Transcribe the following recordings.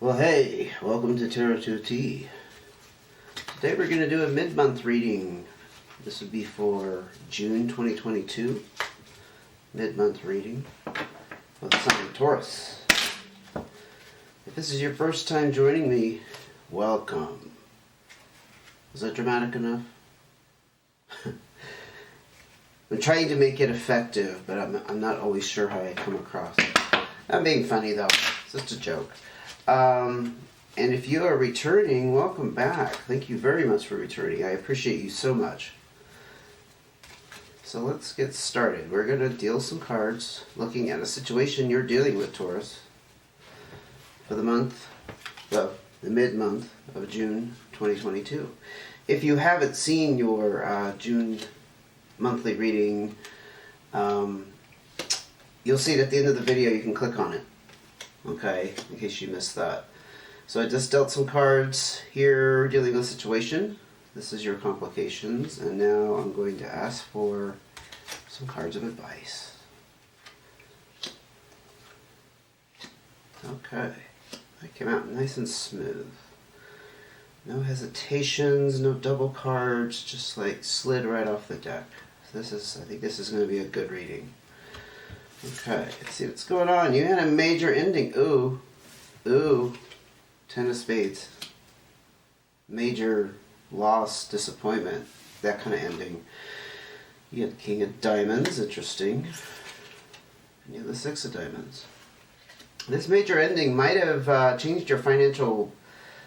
Well, hey, welcome to Tarot 2T. Today we're going to do a mid-month reading. This would be for June 2022. Mid-month reading for the sign of Taurus. If this is your first time joining me, welcome. Was that dramatic enough? I'm trying to make it effective, but I'm not always sure how I come across. I'm being funny though. It's just a joke. And if you are returning, welcome back. Thank you very much for returning. I appreciate you so much. So let's get started. We're going to deal some cards looking at a situation you're dealing with, Taurus, for the month, well, the mid-month of June 2022. If you haven't seen your June monthly reading, you'll see it at the end of the video. You can click on it. Okay, in case you missed that. So I just dealt some cards here dealing with a situation. This is your complications, and now I'm going to ask for some cards of advice. Okay, that came out nice and smooth. No hesitations, no double cards, just like slid right off the deck. So I think this is going to be a good reading. Okay, let's see what's going on. You had a major ending. Ooh. Ten of Spades. Major loss, disappointment. That kind of ending. You had the King of Diamonds. Interesting. And you have the Six of Diamonds. This major ending might have changed your financial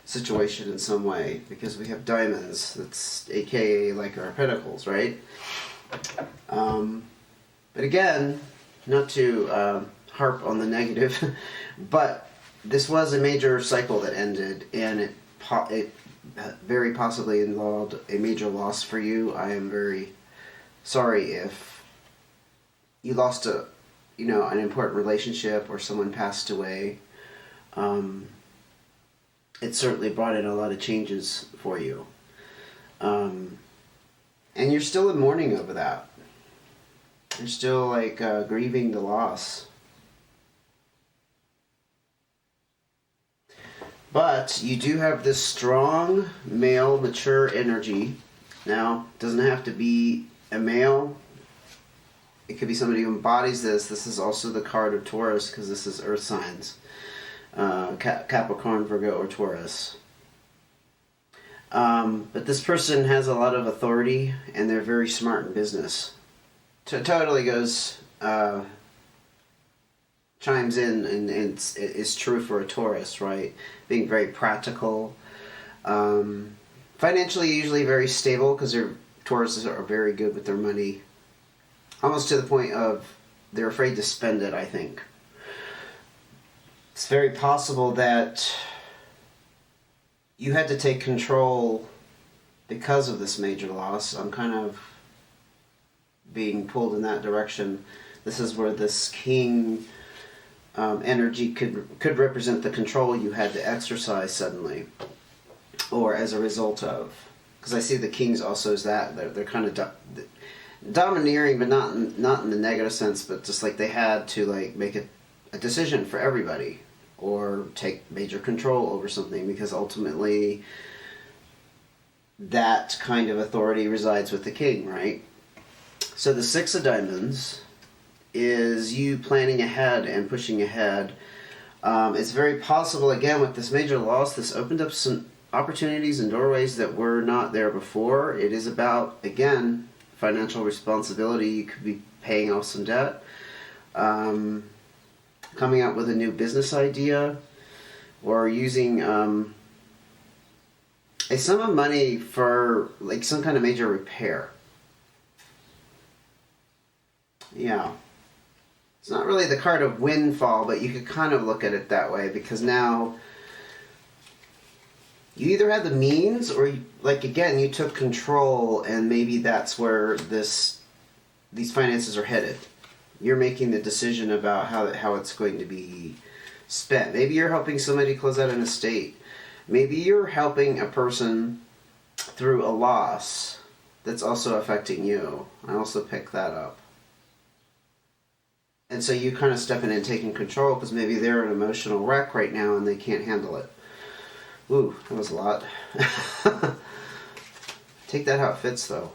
situation in some way, because we have diamonds. That's aka like our pentacles, right? But again, not to harp on the negative, but this was a major cycle that ended, and it very possibly involved a major loss for you. I am very sorry if you lost an important relationship or someone passed away. It certainly brought in a lot of changes for you. And you're still in mourning over that. You're still like grieving the loss. But you do have this strong male mature energy. Now, it doesn't have to be a male. It could be somebody who embodies this. This is also the card of Taurus, because this is earth signs. Capricorn, Virgo, or Taurus. But this person has a lot of authority, and they're very smart in business. Totally goes, chimes in, and it's true for a Taurus, right? Being very practical. Financially, usually very stable, because Tauruses are very good with their money. Almost to the point of they're afraid to spend it, I think. It's very possible that you had to take control because of this major loss. I'm kind of being pulled in that direction. This is where this king energy could represent the control you had to exercise suddenly, or as a result of. Because I see the kings also as that. They're kind of domineering, but not in the negative sense, but just like they had to like make a decision for everybody, or take major control over something, because ultimately that kind of authority resides with the king, right? So the Six of Diamonds is you planning ahead and pushing ahead. It's very possible, again, with this major loss, this opened up some opportunities and doorways that were not there before. It is about, again, financial responsibility. You could be paying off some debt, coming up with a new business idea, or using a sum of money for like some kind of major repair. Yeah. It's not really the card of windfall, but you could kind of look at it that way, because now you either had the means, or again, you took control, and maybe that's where these finances are headed. You're making the decision about how it's going to be spent. Maybe you're helping somebody close out an estate. Maybe you're helping a person through a loss that's also affecting you. I also picked that up. And so you kind of step in and taking control because maybe they're an emotional wreck right now and they can't handle it. Ooh, that was a lot. Take that how it fits, though.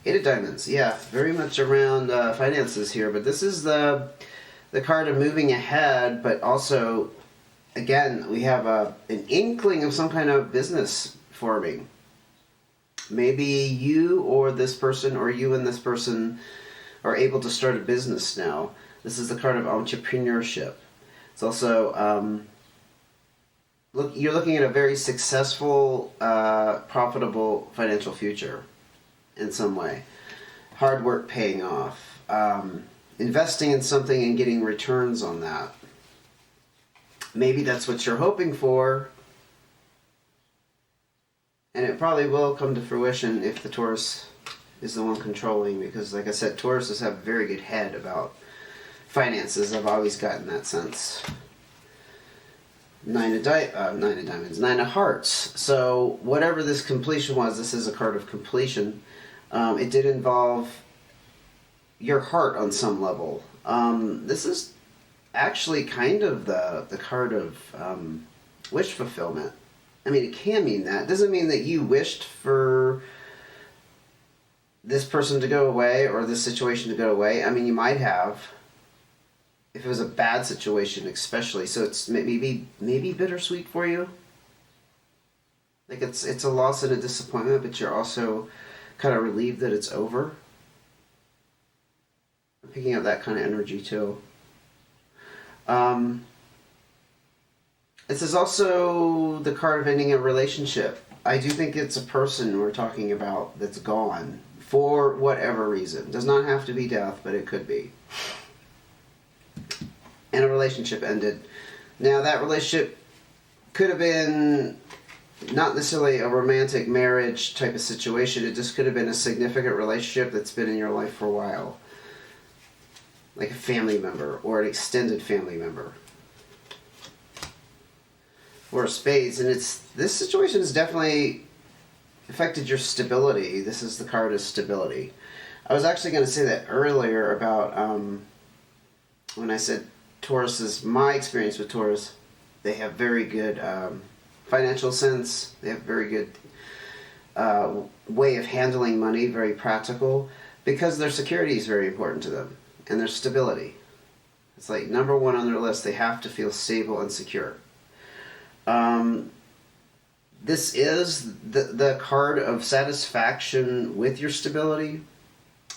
Eight of Diamonds. Yeah, very much around finances here, but this is the card of moving ahead, but also, again, we have an inkling of some kind of business forming. Maybe you or this person, or you and this person, are able to start a business now. This is the card of entrepreneurship. It's also, you're looking at a very successful, profitable financial future in some way. Hard work paying off. Investing in something and getting returns on that. Maybe that's what you're hoping for. And it probably will come to fruition if the Taurus is the one controlling, because like I said, Tauruses have a very good head about finances. I've always gotten that sense. Nine of Diamonds, Nine of Hearts. So whatever this completion was, this is a card of completion. It did involve your heart on some level. This is actually kind of the card of wish fulfillment. I mean, it can mean that. It doesn't mean that you wished for this person to go away or this situation to go away. I mean, you might have, if it was a bad situation especially. So it's maybe bittersweet for you. Like it's a loss and a disappointment, but you're also kind of relieved that it's over. I'm picking up that kind of energy too. This is also the card of ending a relationship. I do think it's a person we're talking about that's gone for whatever reason. Does not have to be death, but it could be. And a relationship ended. Now that relationship could have been not necessarily a romantic marriage type of situation. It just could have been a significant relationship that's been in your life for a while. Like a family member or an extended family member. Or spades, and this situation has definitely affected your stability. This is the card of stability. I was actually going to say that earlier about when I said Taurus is my experience with Taurus. They have very good financial sense. They have very good way of handling money, very practical, because their security is very important to them and their stability. It's like number one on their list. They have to feel stable and secure. This is the card of satisfaction with your stability,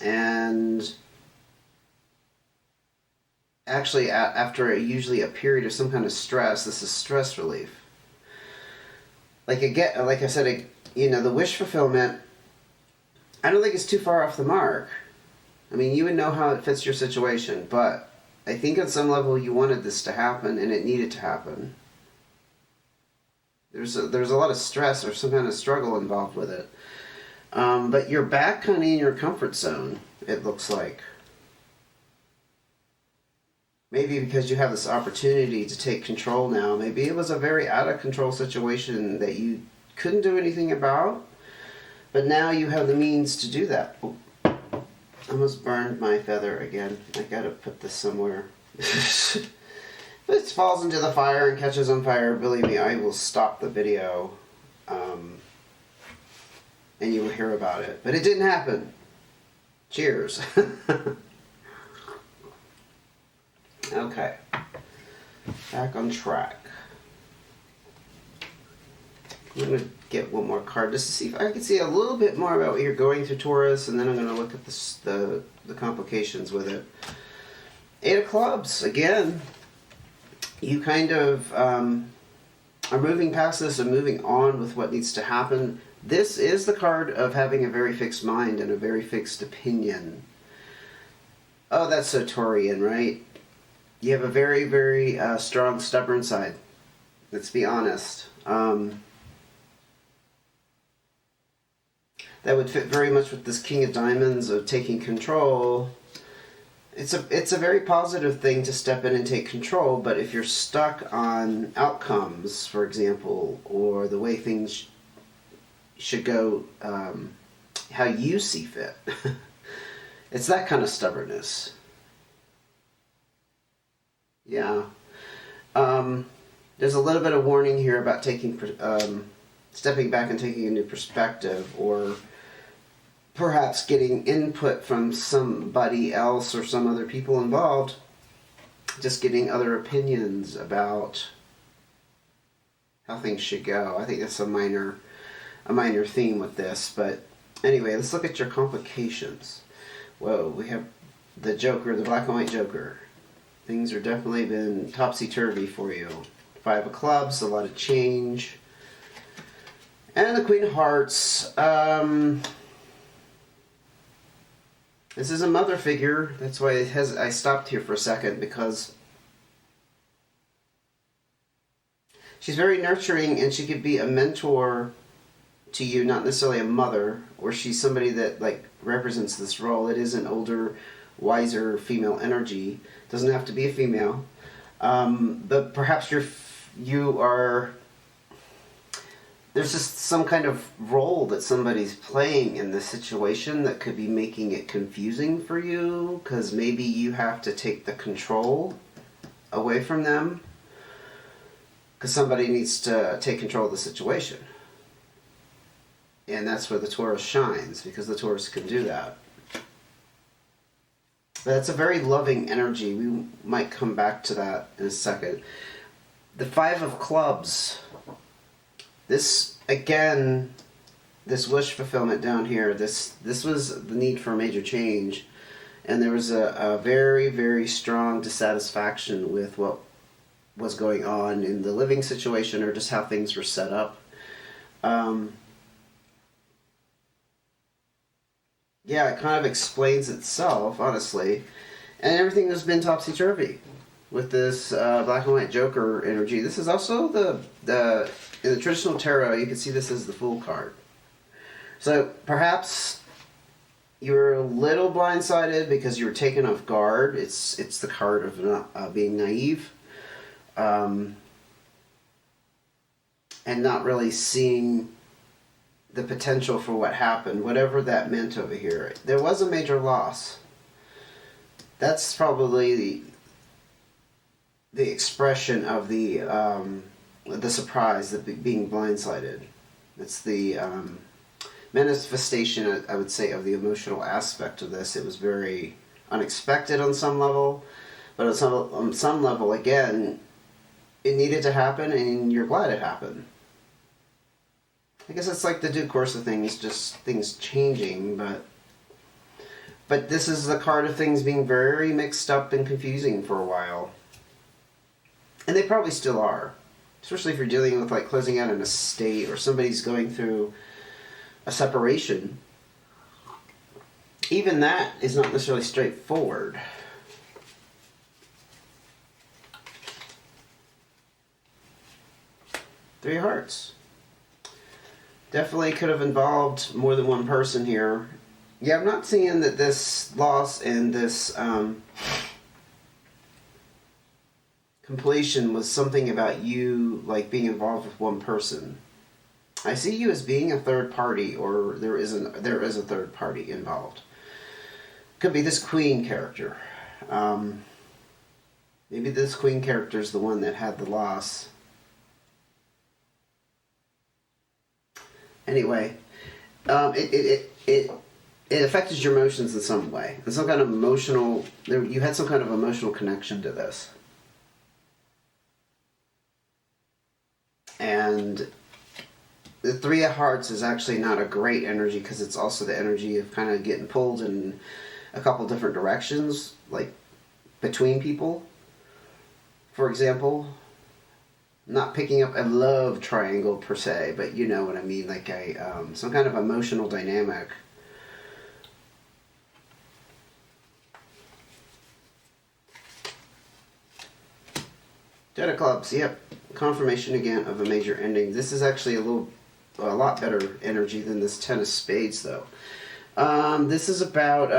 and actually after usually a period of some kind of stress, this is stress relief. Like I said, the wish fulfillment, I don't think it's too far off the mark. I mean, you would know how it fits your situation, but I think on some level you wanted this to happen and it needed to happen. There's a lot of stress or some kind of struggle involved with it. But you're back kind of in your comfort zone, it looks like. Maybe because you have this opportunity to take control now. Maybe it was a very out of control situation that you couldn't do anything about. But now you have the means to do that. Oh, almost burned my feather again. I gotta put this somewhere. If it falls into the fire and catches on fire, believe me, I will stop the video, and you will hear about it. But it didn't happen. Cheers. Okay. Back on track. I'm going to get one more card just to see if I can see a little bit more about what you're going through, Taurus, and then I'm going to look at the complications with it. Eight of Clubs, again. You kind of are moving past this and moving on with what needs to happen. This is the card of having a very fixed mind and a very fixed opinion. Oh, that's so Taurian, right? You have a very, very strong, stubborn side. Let's be honest. That would fit very much with this King of Diamonds of taking control. It's a very positive thing to step in and take control, but if you're stuck on outcomes, for example, or the way things should go, how you see fit, it's that kind of stubbornness. Yeah. There's a little bit of warning here about taking, stepping back and taking a new perspective, or perhaps getting input from somebody else or some other people involved, just getting other opinions about how things should go. I think that's a minor theme with this, but anyway, let's look at your complications. Whoa, we have the Joker, the black and white Joker. Things are definitely been topsy-turvy for you. 5 of Clubs, a lot of change. And the Queen of Hearts. This is a mother figure. That's why I stopped here for a second, because she's very nurturing, and she could be a mentor to you, not necessarily a mother, or she's somebody that like represents this role. It is an older, wiser female energy. Doesn't have to be a female, but perhaps you are. There's just some kind of role that somebody's playing in this situation that could be making it confusing for you, because maybe you have to take the control away from them, because somebody needs to take control of the situation. And that's where the Taurus shines, because the Taurus can do that. But that's a very loving energy. We might come back to that in a second. The 5 of Clubs. This, again, this wish fulfillment down here, this was the need for a major change. And there was a very, very strong dissatisfaction with what was going on in the living situation, or just how things were set up. Yeah, it kind of explains itself, honestly. And everything has been topsy-turvy with this black and white Joker energy. This is also the in the traditional tarot, you can see this as the Fool card. So perhaps you're a little blindsided because you were taken off guard. It's the card of being naive, and not really seeing the potential for what happened, whatever that meant over here. There was a major loss. That's probably the expression of the surprise, the being blindsided. It's the manifestation, I would say, of the emotional aspect of this. It was very unexpected on some level, but on some level, again, it needed to happen, and you're glad it happened. I guess it's like the due course of things, just things changing, but this is the card of things being very mixed up and confusing for a while. And they probably still are. Especially if you're dealing with like closing out an estate, or somebody's going through a separation. Even that is not necessarily straightforward. Three of Hearts. Definitely could have involved more than one person here. Yeah, I'm not seeing that this loss and this completion was something about you like being involved with one person. I see you as being a third party, or there is a third party involved. Could be this Queen character. Maybe this Queen character is the one that had the loss. Anyway, it affected your emotions in some way. And some kind of emotional, you had some kind of emotional connection to this. And the Three of Hearts is actually not a great energy, because it's also the energy of kind of getting pulled in a couple different directions, like between people. For example, not picking up a love triangle per se, but you know what I mean, like some kind of emotional dynamic. Ten of Clubs, yep. Confirmation again of a major ending. This is actually a lot better energy than this Ten of Spades, though. This is about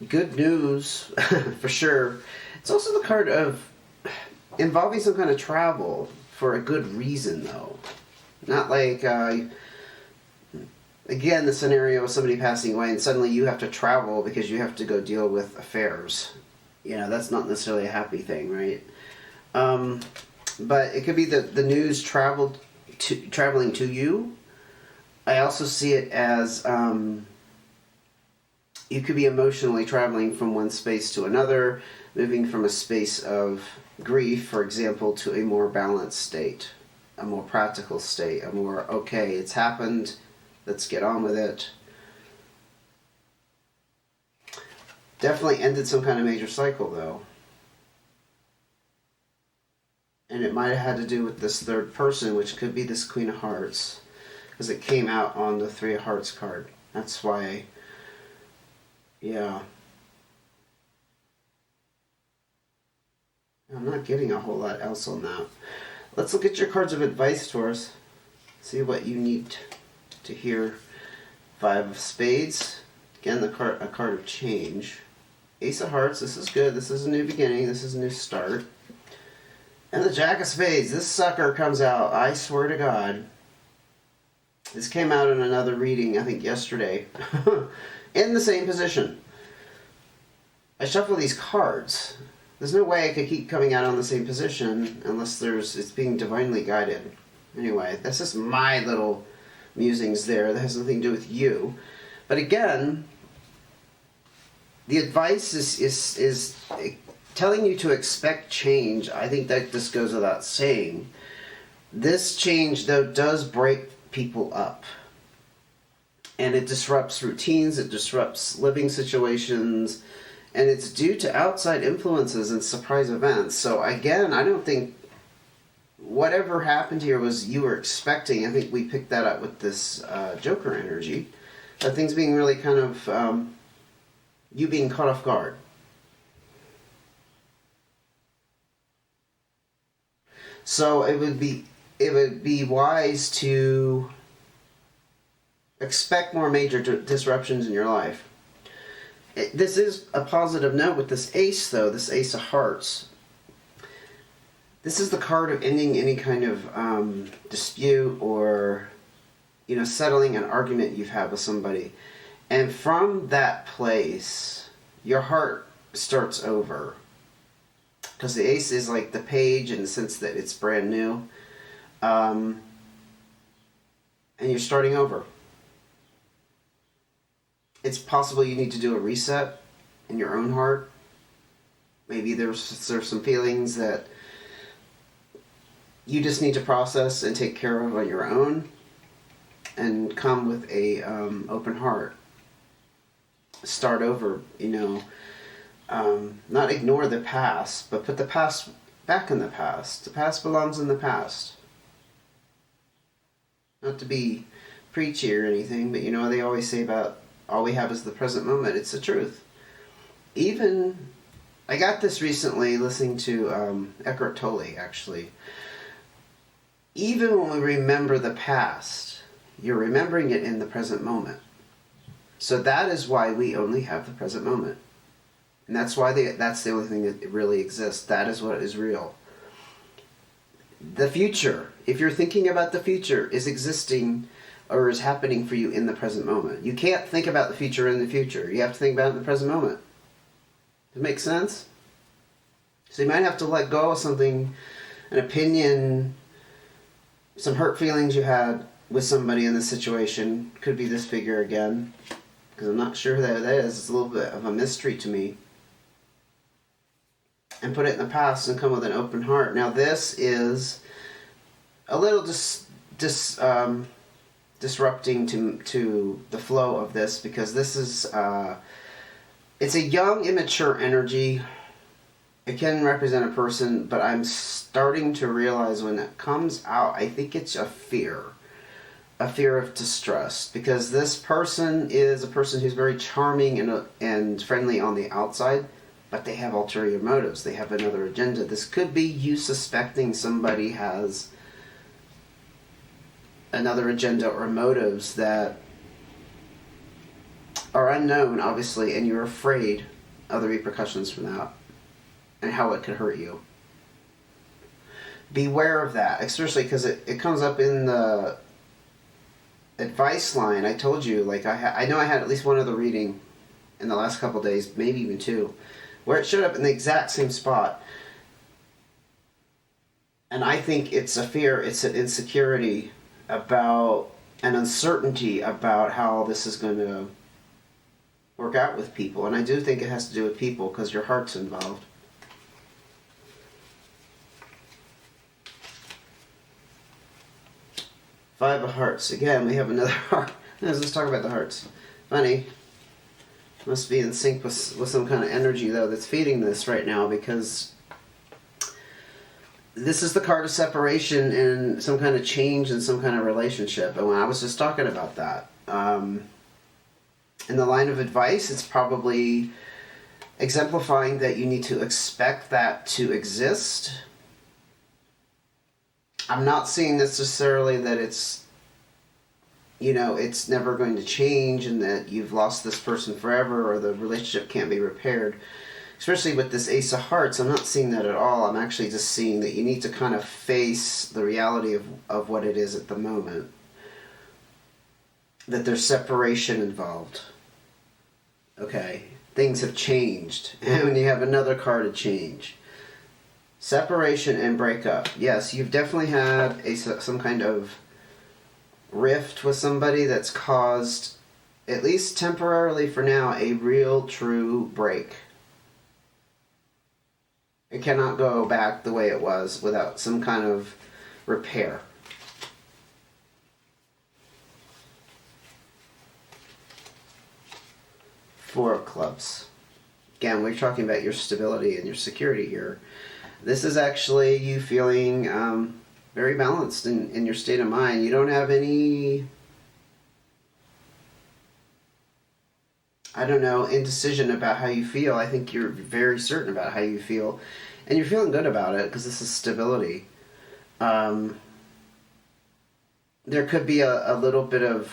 good news, for sure. It's also the card of involving some kind of travel for a good reason, though. Not like again, the scenario of somebody passing away and suddenly you have to travel because you have to go deal with affairs. You know, that's not necessarily a happy thing, right? But it could be the news traveling to you. I also see it as you could be emotionally traveling from one space to another, moving from a space of grief, for example, to a more balanced state, a more practical state, a more, okay, it's happened, let's get on with it. Definitely ended some kind of major cycle, though. And it might have had to do with this third person, which could be this Queen of Hearts, because it came out on the Three of Hearts card. That's why, yeah. I'm not getting a whole lot else on that. Let's look at your cards of advice, Taurus. See what you need to hear. Five of Spades. Again, a card of change. Ace of Hearts. This is good. This is a new beginning. This is a new start. And the Jack of Spades. This sucker comes out, I swear to God. This came out in another reading, I think yesterday. In the same position. I shuffle these cards. There's no way I could keep coming out on the same position unless it's being divinely guided. Anyway, that's just my little musings there. That has nothing to do with you. But again, the advice is telling you to expect change. I think that this goes without saying. This change, though, does break people up. And it disrupts routines, it disrupts living situations, and it's due to outside influences and surprise events. So again, I don't think whatever happened here was you were expecting. I think we picked that up with this Joker energy. That things being really kind of, you being caught off guard. So it would be wise to expect more major disruptions in your life. This is a positive note with this ace, though, this Ace of Hearts. This is the card of ending any kind of dispute or, you know, settling an argument you've had with somebody. And from that place, your heart starts over. Because the ace is like the page in the sense that it's brand new. And you're starting over. It's possible you need to do a reset in your own heart. Maybe there's some feelings that you just need to process and take care of on your own. And come with a open heart. Start over, you know. Not ignore the past, but put the past back in the past. The past belongs in the past. Not to be preachy or anything, but you know, they always say about all we have is the present moment. It's the truth. Even, I got this recently listening to Eckhart Tolle, actually. Even when we remember the past, you're remembering it in the present moment. So that is why we only have the present moment. And that's why that's the only thing that really exists. That is what is real. The future, if you're thinking about the future, is existing or is happening for you in the present moment. You can't think about the future in the future. You have to think about it in the present moment. Does it make sense? So you might have to let go of something, an opinion, some hurt feelings you had with somebody in this situation. Could be this figure again, because I'm not sure who that is. It's a little bit of a mystery to me. And put it in the past and come with an open heart. Now this is a little disrupting to the flow of this, because this is it's a young, immature energy. It can represent a person, but I'm starting to realize when it comes out, I think it's a fear of distrust, because this person is a person who's very charming and friendly on the outside, but they have ulterior motives. They have another agenda. This could be you suspecting somebody has another agenda or motives that are unknown, obviously, and you're afraid of the repercussions from that and how it could hurt you. Beware of that, especially because it comes up in the advice line, I told you, like, I know I had at least one other reading in the last couple of days, maybe even two, where it showed up in the exact same spot. And I think it's a fear, it's an insecurity about, an uncertainty about how this is going to work out with people. And I do think it has to do with people, because your heart's involved. Five of Hearts. Again, we have another heart. Let's talk about the hearts. Funny. Must be in sync with some kind of energy, though, that's feeding this right now, because this is the card of separation and some kind of change in some kind of relationship. And when I was just talking about that, in the line of advice, it's probably exemplifying that you need to expect that to exist. I'm not seeing necessarily that it's, you know, it's never going to change and that you've lost this person forever or the relationship can't be repaired. Especially with this Ace of Hearts, I'm not seeing that at all. I'm actually just seeing that you need to kind of face the reality of what it is at the moment. That there's separation involved. Okay, things have changed. And when you have another card of change. Separation and breakup. Yes, you've definitely had some kind of rift with somebody that's caused, at least temporarily for now, a real true break. It cannot go back the way it was without some kind of repair. Four of Clubs. Again, we're talking about your stability and your security here. This is actually you feeling very balanced in your state of mind. You don't have any, I don't know, indecision about how you feel. I think you're very certain about how you feel. And you're feeling good about it because this is stability. There could be a little bit of,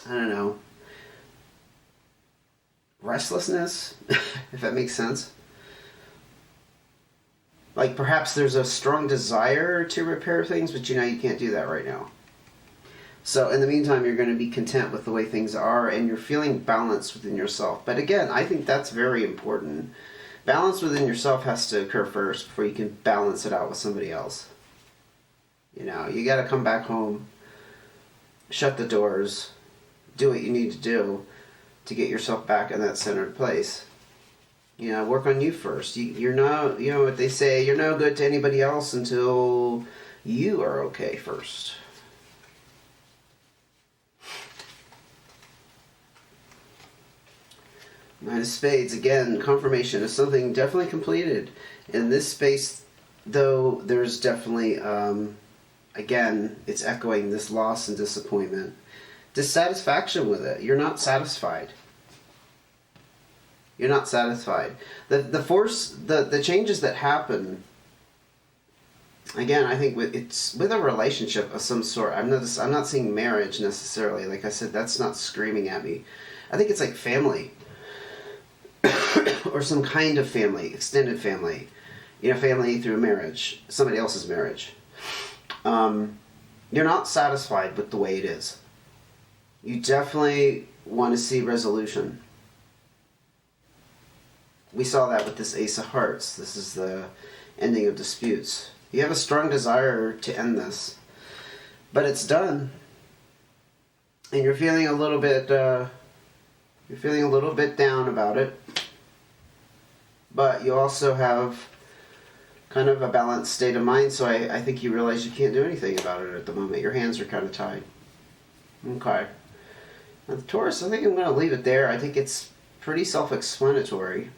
I don't know, restlessness, if that makes sense. Like perhaps there's a strong desire to repair things, but you know you can't do that right now. So in the meantime, you're going to be content with the way things are, and you're feeling balanced within yourself. But again, I think that's very important. Balance within yourself has to occur first before you can balance it out with somebody else. You know, you got to come back home, shut the doors, do what you need to do to get yourself back in that centered place. You know, work on you first. You're not, you know what they say, you're no good to anybody else until you are okay first. Nine of Spades, again, confirmation of something definitely completed. In this space, though, there's definitely, again, it's echoing this loss and disappointment. Dissatisfaction with it. You're not satisfied. You're not satisfied. The changes that happen, again, I think it's with a relationship of some sort. I'm not seeing marriage necessarily. Like I said, that's not screaming at me. I think it's like family. Or some kind of family, extended family. You know, family through marriage, somebody else's marriage. You're not satisfied with the way it is. You definitely want to see resolution. We saw that with this Ace of Hearts. This is the ending of disputes. You have a strong desire to end this, but it's done. And you're feeling a little bit, down about it. But you also have kind of a balanced state of mind, so I think you realize you can't do anything about it at the moment. Your hands are kind of tied. Okay. Now the Taurus, I think I'm going to leave it there. I think it's pretty self-explanatory.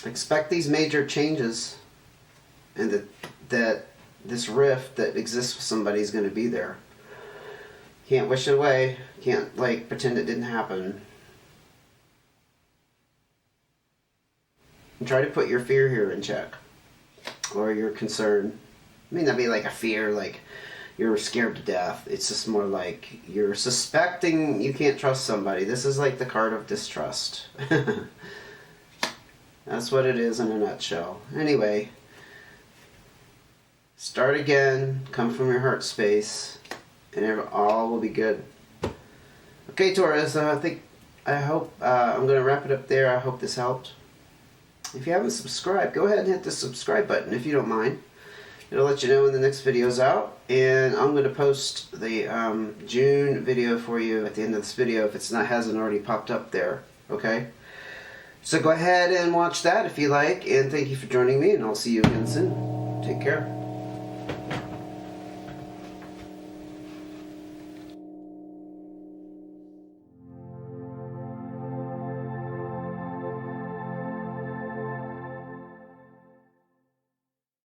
Expect these major changes, and that this rift that exists with somebody is going to be there. Can't wish it away. Can't, like, pretend it didn't happen. And try to put your fear here in check. Or your concern. It may not be like a fear, like you're scared to death. It's just more like you're suspecting you can't trust somebody. This is like the card of distrust. That's what it is in a nutshell. Anyway, Start again, come from your heart space, and all will be good. Okay, Taurus, I hope, I'm going to wrap it up there. I hope this helped. If you haven't subscribed, go ahead and hit the subscribe button if you don't mind. It'll let you know when the next video's out. And I'm going to post the June video for you at the end of this video if hasn't already popped up there. Okay? So go ahead and watch that if you like. And thank you for joining me, and I'll see you again soon. Take care.